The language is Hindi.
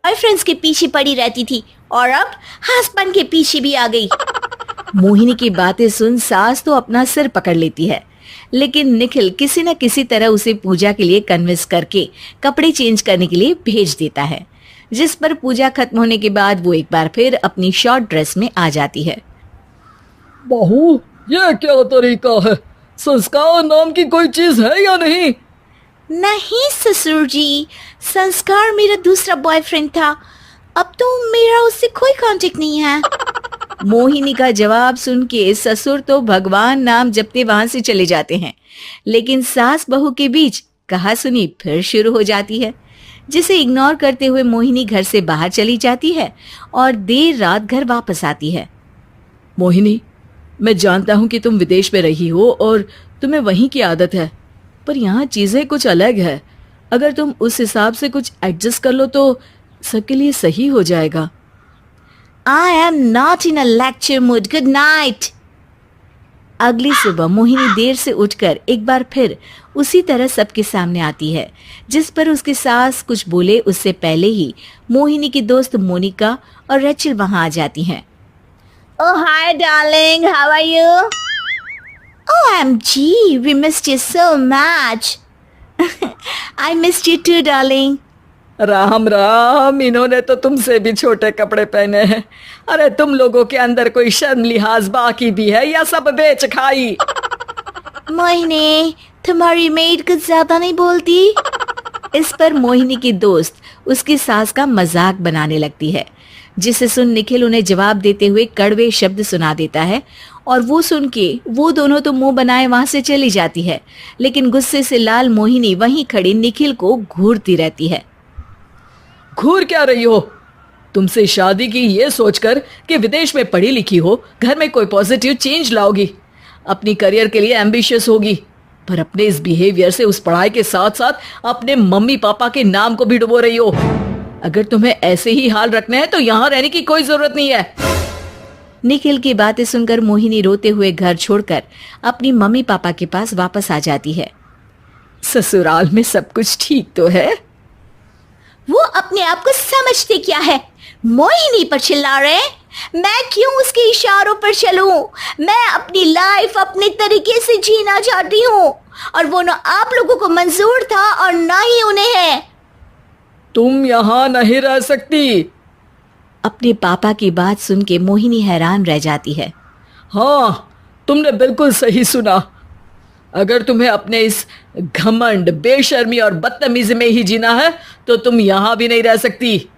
बॉयफ्रेंड्स के पीछे पड़ी रहती थी और अब हस्बैंड के पीछे भी आ गई। मोहिनी की बातें सुन सास तो अपना सिर पकड़ लेती है, लेकिन निखिल किसी न किसी तरह उसे पूजा के लिए कन्विंस करके कपड़े चेंज करने के लिए भेज देता है, जिस पर पूजा खत्म होने के बाद वो एक बार फिर अपनी शॉर्ट ड्रेस में आ जाती है। बहू, ये क्या तरीका है? संस्कार नाम की कोई चीज है या नहीं? नहीं ससुर जी, संस्कार मेरा दूसरा बॉयफ्रेंड था, अब तो मेरा उससे कोई कांटेक्ट नहीं है। मोहिनी का जवाब सुन के ससुर तो भगवान नाम जपते वहां से चले जाते हैं, लेकिन सास बहू के बीच कहा सुनी फिर शुरू हो जाती है, जिसे इग्नोर करते हुए मोहिनी घर से बाहर चली जाती है और देर रात घर वापस आती है। मोहिनी, मैं जानता हूँ कि तुम विदेश में रही हो और तुम्हें वहीं की आदत है, पर यहाँ चीजें कुछ अलग है। अगर तुम उस हिसाब से कुछ एडजस्ट कर लो तो सबके लिए सही हो जाएगा। I am not in a lecture mood. Good night. अगली सुबह मोहिनी देर से उठकर एक बार फिर उसी तरह सबके सामने आती है, जिस पर उसकी सास कुछ बोले उससे पहले ही मोहिनी की दोस्त मोनिका और रेचल वहां आ जाती हैं। Oh hi darling, how are you? OMG, we missed you so much. I missed you too darling. Ram Ram, इन्होंने तो तुमसे भी छोटे कपड़े पहने हैं। अरे तुम लोगों के अंदर कोई शर्म लिहाज बाकी भी है या सब बेच खाई? मोहिनी, तुम्हारी मेड कुछ ज्यादा नहीं बोलती। इस पर मोहिनी की दोस्त उसकी सास का मजाक बनाने लगती है, जिसे सुन निखिल उन्हें जवाब देते हुए कड़वे शब्द सुना देता है और वो सुन के वो दोनों तो मुंह बनाए वहां से चली जाती है, लेकिन गुस्से से लाल मोहिनी वहीं खड़ी निखिल को घूरती रहती है। घूर क्या रही हो? तुमसे शादी की ये सोचकर कि विदेश में पढ़ी लिखी हो, घर में कोई पॉजिटिव चेंज लाओगी, अपनी करियर के लिए एम्बिशियस होगी, पर अपने इस बिहेवियर से उस पढ़ाई के साथ साथ अपने मम्मी पापा के नाम को भी डुबो रही हो। अगर तुम्हें ऐसे ही हाल रखना है तो यहाँ रहने की कोई जरूरत नहीं है। निखिल की बातें सुनकर मोहिनी रोते हुए घर छोड़कर अपनी मम्मी पापा के पास वापस आ जाती है। ससुराल में सब कुछ ठीक तो है? वो अपने आप को समझते क्या है? मोहिनी पर चिल्ला रहे? मैं क्यों उसके इशारों पर चलूं? मैं अपनी लाइफ अपने तरीके से जीना चाहती हूँ और वो ना आप लोगों को मंजूर था और ना ही उन्हें है। तुम यहाँ नहीं रह सकती। अपने पापा की बात सुन के मोहिनी हैरान रह जाती है। हाँ, तुमने बिल्कुल सही सुना। अगर तुम्हें अपने इस घमंड, बेशर्मी और बदतमीजी में ही जीना है तो तुम यहाँ भी नहीं रह सकती।